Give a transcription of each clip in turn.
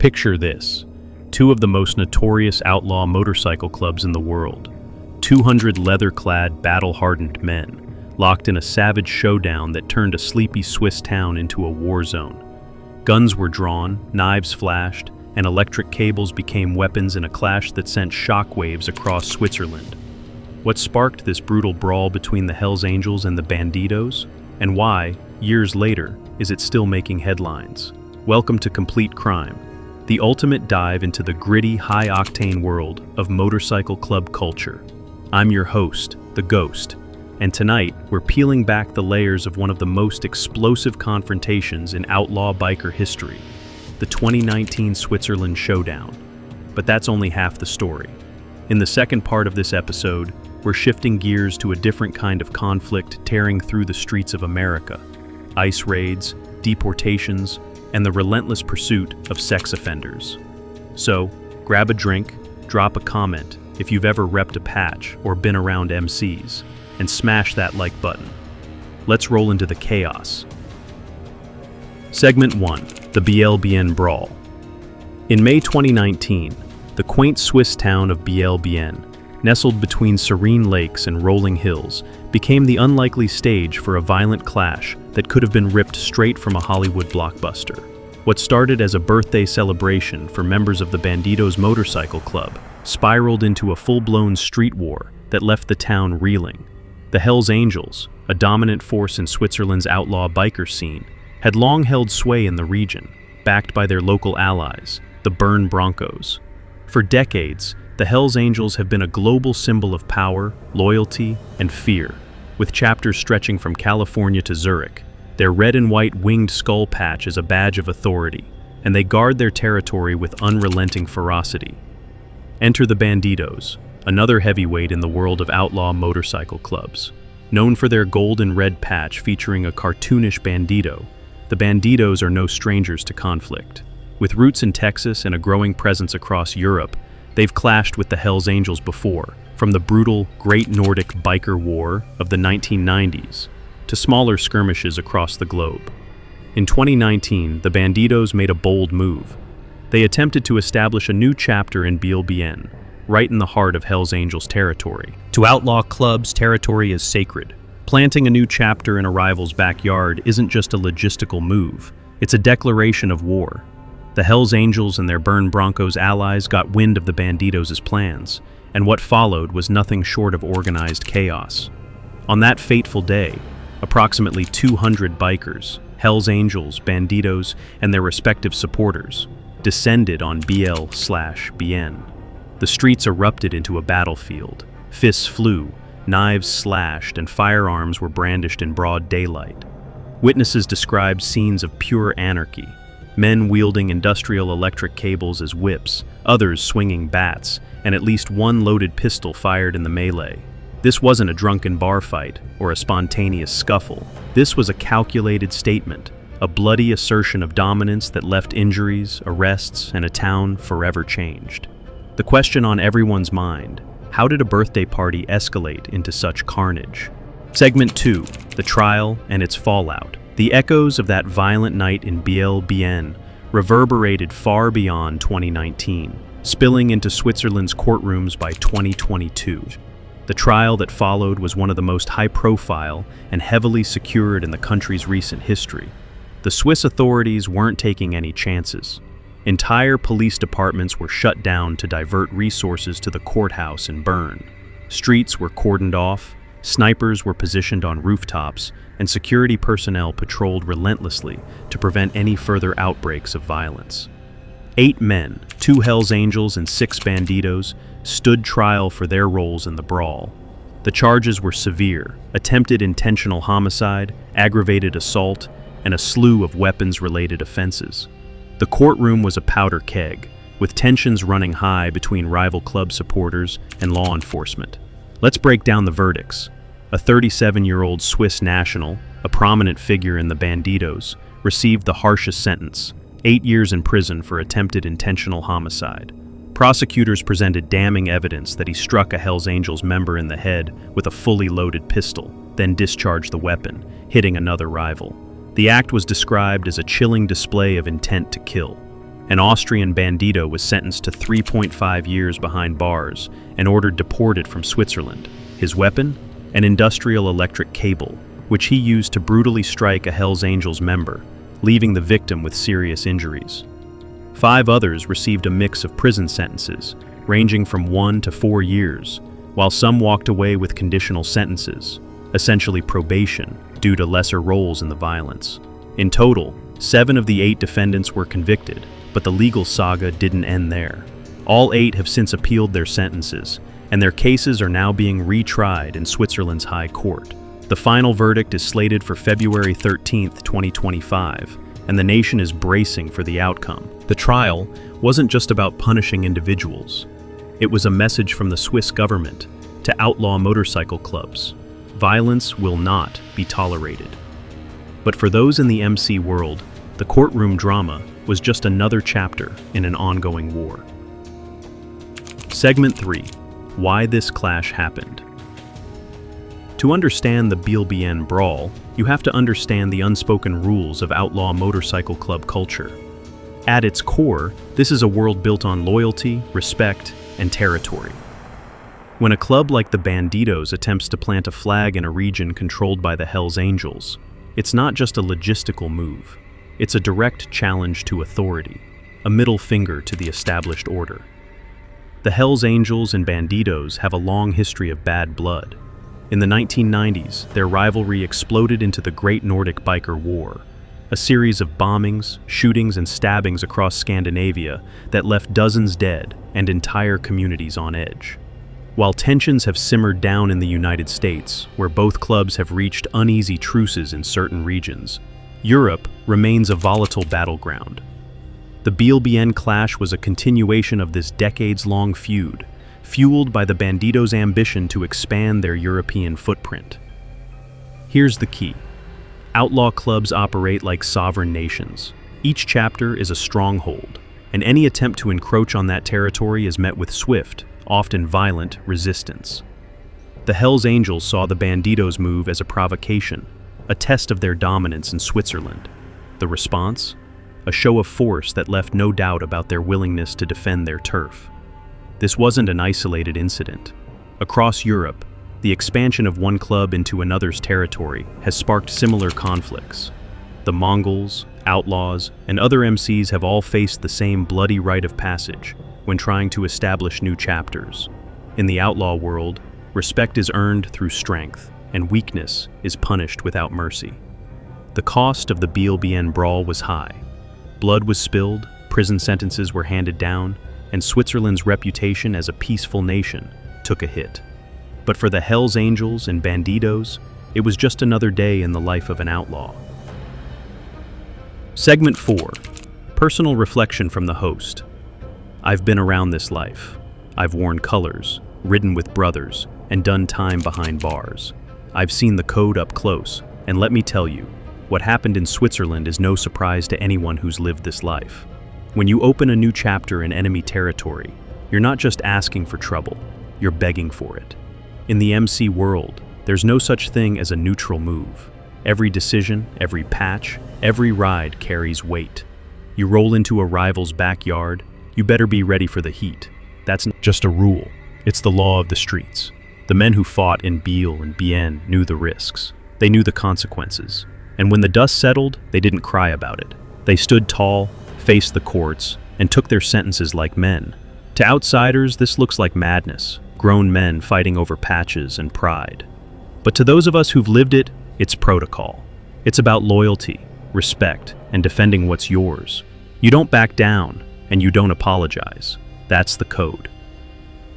Picture this: two of the most notorious outlaw motorcycle clubs in the world, 200 leather-clad, battle-hardened men, locked in a savage showdown that turned a sleepy Swiss town into a war zone. Guns were drawn, knives flashed, and electric cables became weapons in a clash that sent shockwaves across Switzerland. What sparked this brutal brawl between the Hells Angels and the Bandidos? And why, years later, is it still making headlines? Welcome to Complete Crime, the ultimate dive into the gritty, high-octane world of motorcycle club culture. I'm your host, The Ghost, and tonight we're peeling back the layers of one of the most explosive confrontations in outlaw biker history, the 2019 Switzerland Showdown. But that's only half the story. In the second part of this episode, we're shifting gears to a different kind of conflict tearing through the streets of America: ICE raids, deportations, and the relentless pursuit of sex offenders. So, grab a drink, drop a comment if you've ever repped a patch or been around MCs, and smash that like button. Let's roll into the chaos. Segment 1, the BLBN Brawl. In May 2019, the quaint Swiss town of BLBN, nestled between serene lakes and rolling hills, became the unlikely stage for a violent clash that could have been ripped straight from a Hollywood blockbuster. What started as a birthday celebration for members of the Bandidos motorcycle club spiraled into a full-blown street war that left the town reeling. The Hells Angels, a dominant force in Switzerland's outlaw biker scene, had long held sway in the region, backed by their local allies, the Bern Broncos. For decades, the Hells Angels have been a global symbol of power, loyalty, and fear, with chapters stretching from California to Zurich. Their red and white winged skull patch is a badge of authority, and they guard their territory with unrelenting ferocity. Enter the Bandidos, another heavyweight in the world of outlaw motorcycle clubs. Known for their gold and red patch featuring a cartoonish bandido, the Bandidos are no strangers to conflict. With roots in Texas and a growing presence across Europe, they've clashed with the Hells Angels before, from the brutal Great Nordic Biker War of the 1990s to smaller skirmishes across the globe. In 2019, the Bandidos made a bold move. They attempted to establish a new chapter in BLBN, right in the heart of Hells Angels territory. To outlaw clubs, territory is sacred. Planting a new chapter in a rival's backyard isn't just a logistical move, it's a declaration of war. The Hells Angels and their Bern Broncos allies got wind of the Bandidos' plans, and what followed was nothing short of organized chaos. On that fateful day, approximately 200 bikers, Hells Angels, Bandidos, and their respective supporters, descended on BL/BN. The streets erupted into a battlefield. Fists flew, knives slashed, and firearms were brandished in broad daylight. Witnesses described scenes of pure anarchy, men wielding industrial electric cables as whips, others swinging bats, and at least one loaded pistol fired in the melee. This wasn't a drunken bar fight or a spontaneous scuffle. This was a calculated statement, a bloody assertion of dominance that left injuries, arrests, and a town forever changed. The question on everyone's mind: how did a birthday party escalate into such carnage? Segment 2, the trial and its fallout. The echoes of that violent night in BLBN reverberated far beyond 2019, spilling into Switzerland's courtrooms by 2022. The trial that followed was one of the most high-profile and heavily secured in the country's recent history. The Swiss authorities weren't taking any chances. Entire police departments were shut down to divert resources to the courthouse in Bern. Streets were cordoned off, snipers were positioned on rooftops, and security personnel patrolled relentlessly to prevent any further outbreaks of violence. 8 men, 2 Hells Angels and 6 Bandidos, stood trial for their roles in the brawl. The charges were severe: attempted intentional homicide, aggravated assault, and a slew of weapons-related offenses. The courtroom was a powder keg, with tensions running high between rival club supporters and law enforcement. Let's break down the verdicts. A 37-year-old Swiss national, a prominent figure in the Bandidos, received the harshest sentence: 8 years in prison for attempted intentional homicide. Prosecutors presented damning evidence that he struck a Hells Angels member in the head with a fully loaded pistol, then discharged the weapon, hitting another rival. The act was described as a chilling display of intent to kill. An Austrian Bandido was sentenced to 3.5 years behind bars and ordered deported from Switzerland. His weapon? An industrial electric cable, which he used to brutally strike a Hells Angels member, leaving the victim with serious injuries. 5 others received a mix of prison sentences, ranging from 1 to 4 years, while some walked away with conditional sentences, essentially probation, due to lesser roles in the violence. In total, 7 of the 8 defendants were convicted, but the legal saga didn't end there. All 8 have since appealed their sentences, and their cases are now being retried in Switzerland's High Court. The final verdict is slated for February 13, 2025, and the nation is bracing for the outcome. The trial wasn't just about punishing individuals. It was a message from the Swiss government to outlaw motorcycle clubs. Violence will not be tolerated. But for those in the MC world, the courtroom drama was just another chapter in an ongoing war. Segment 3. Why this clash happened. To understand the BLBN Brawl, you have to understand the unspoken rules of outlaw motorcycle club culture. At its core, this is a world built on loyalty, respect, and territory. When a club like the Bandidos attempts to plant a flag in a region controlled by the Hells Angels, it's not just a logistical move. It's a direct challenge to authority, a middle finger to the established order. The Hells Angels and Bandidos have a long history of bad blood. In the 1990s, their rivalry exploded into the Great Nordic Biker War, a series of bombings, shootings, and stabbings across Scandinavia that left dozens dead and entire communities on edge. While tensions have simmered down in the United States, where both clubs have reached uneasy truces in certain regions, Europe remains a volatile battleground. The BLBN clash was a continuation of this decades-long feud, fueled by the Bandidos' ambition to expand their European footprint. Here's the key. Outlaw clubs operate like sovereign nations. Each chapter is a stronghold, and any attempt to encroach on that territory is met with swift, often violent, resistance. The Hells Angels saw the Bandidos' move as a provocation, a test of their dominance in Switzerland. The response? A show of force that left no doubt about their willingness to defend their turf. This wasn't an isolated incident. Across Europe, the expansion of one club into another's territory has sparked similar conflicts. The Mongols, outlaws, and other MCs have all faced the same bloody rite of passage when trying to establish new chapters. In the outlaw world, respect is earned through strength, and weakness is punished without mercy. The cost of the BLBN Brawl was high. Blood was spilled, prison sentences were handed down, and Switzerland's reputation as a peaceful nation took a hit. But for the Hells Angels and Bandidos, it was just another day in the life of an outlaw. Segment 4. Personal reflection from the host. I've been around this life. I've worn colors, ridden with brothers, and done time behind bars. I've seen the code up close, and let me tell you, what happened in Switzerland is no surprise to anyone who's lived this life. When you open a new chapter in enemy territory, you're not just asking for trouble, you're begging for it. In the MC world, there's no such thing as a neutral move. Every decision, every patch, every ride carries weight. You roll into a rival's backyard, you better be ready for the heat. That's not just a rule, it's the law of the streets. The men who fought in BLBN knew the risks. They knew the consequences. And when the dust settled, they didn't cry about it. They stood tall, faced the courts, and took their sentences like men. To outsiders, this looks like madness, grown men fighting over patches and pride. But to those of us who've lived it, it's protocol. It's about loyalty, respect, and defending what's yours. You don't back down, and you don't apologize. That's the code.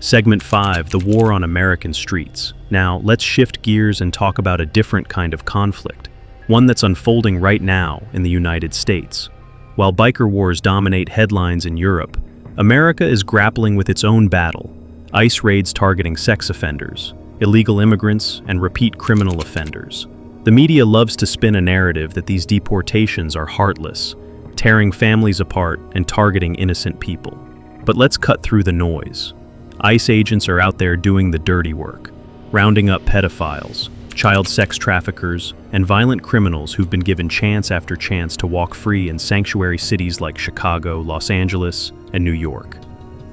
Segment 5, the war on American streets. Now, let's shift gears and talk about a different kind of conflict, one that's unfolding right now in the United States. While biker wars dominate headlines in Europe, America is grappling with its own battle. ICE raids targeting sex offenders, illegal immigrants, and repeat criminal offenders. The media loves to spin a narrative that these deportations are heartless, tearing families apart and targeting innocent people. But let's cut through the noise. ICE agents are out there doing the dirty work, rounding up pedophiles, child sex traffickers, and violent criminals who've been given chance after chance to walk free in sanctuary cities like Chicago, Los Angeles, and New York.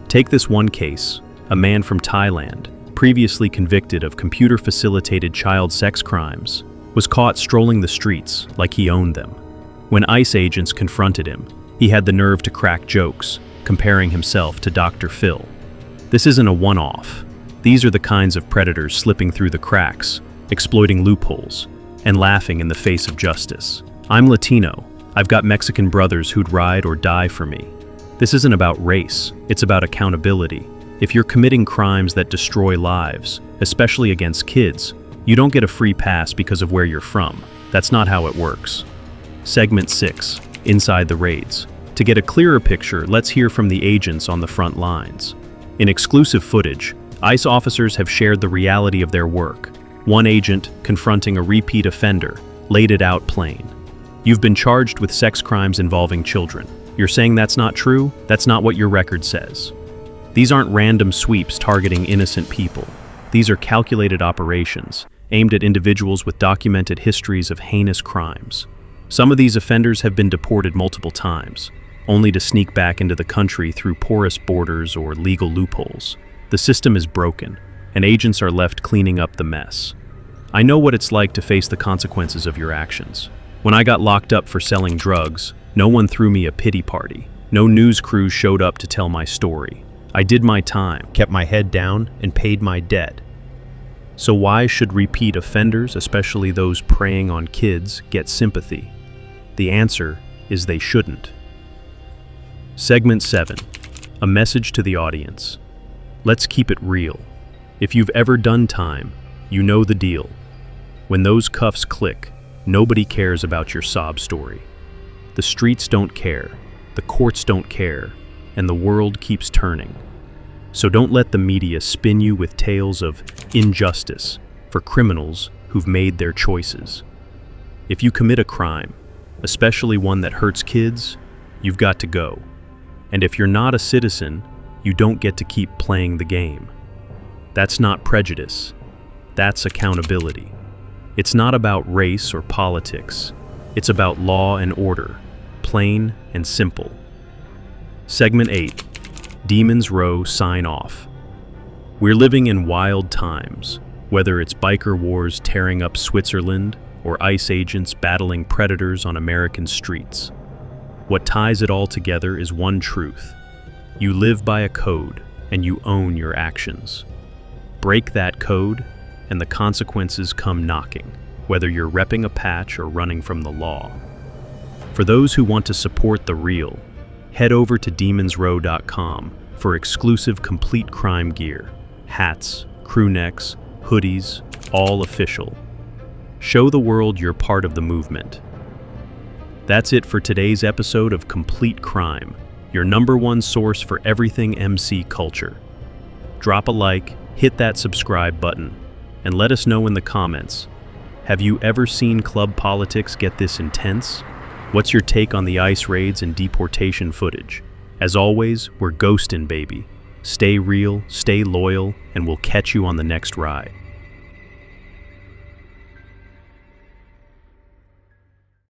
Take this one case, a man from Thailand, previously convicted of computer-facilitated child sex crimes, was caught strolling the streets like he owned them. When ICE agents confronted him, he had the nerve to crack jokes, comparing himself to Dr. Phil. This isn't a one-off. These are the kinds of predators slipping through the cracks, exploiting loopholes, and laughing in the face of justice. I'm Latino. I've got Mexican brothers who'd ride or die for me. This isn't about race, it's about accountability. If you're committing crimes that destroy lives, especially against kids, you don't get a free pass because of where you're from. That's not how it works. Segment 6, Inside the Raids. To get a clearer picture, let's hear from the agents on the front lines. In exclusive footage, ICE officers have shared the reality of their work. One agent, confronting a repeat offender, laid it out plain. You've been charged with sex crimes involving children. You're saying that's not true? That's not what your record says. These aren't random sweeps targeting innocent people. These are calculated operations, aimed at individuals with documented histories of heinous crimes. Some of these offenders have been deported multiple times, only to sneak back into the country through porous borders or legal loopholes. The system is broken, and agents are left cleaning up the mess. I know what it's like to face the consequences of your actions. When I got locked up for selling drugs, no one threw me a pity party. No news crews showed up to tell my story. I did my time, kept my head down, and paid my debt. So why should repeat offenders, especially those preying on kids, get sympathy? The answer is they shouldn't. Segment 7, a message to the audience. Let's keep it real. If you've ever done time, you know the deal. When those cuffs click, nobody cares about your sob story. The streets don't care, the courts don't care, and the world keeps turning. So don't let the media spin you with tales of injustice for criminals who've made their choices. If you commit a crime, especially one that hurts kids, you've got to go. And if you're not a citizen, you don't get to keep playing the game. That's not prejudice. That's accountability. It's not about race or politics. It's about law and order, plain and simple. Segment 8, Demons Row Sign Off. We're living in wild times, whether it's biker wars tearing up Switzerland or ICE agents battling predators on American streets. What ties it all together is one truth. You live by a code, and you own your actions. Break that code, and the consequences come knocking, whether you're repping a patch or running from the law. For those who want to support the real, head over to demonsrow.com for exclusive complete crime gear, hats, crew necks, hoodies, all official. Show the world you're part of the movement. That's it for today's episode of Complete Crime, your #1 source for everything MC culture. Drop a like, hit that subscribe button, and let us know in the comments. Have you ever seen club politics get this intense? What's your take on the ICE raids and deportation footage? As always, we're ghostin', baby. Stay real, stay loyal, and we'll catch you on the next ride.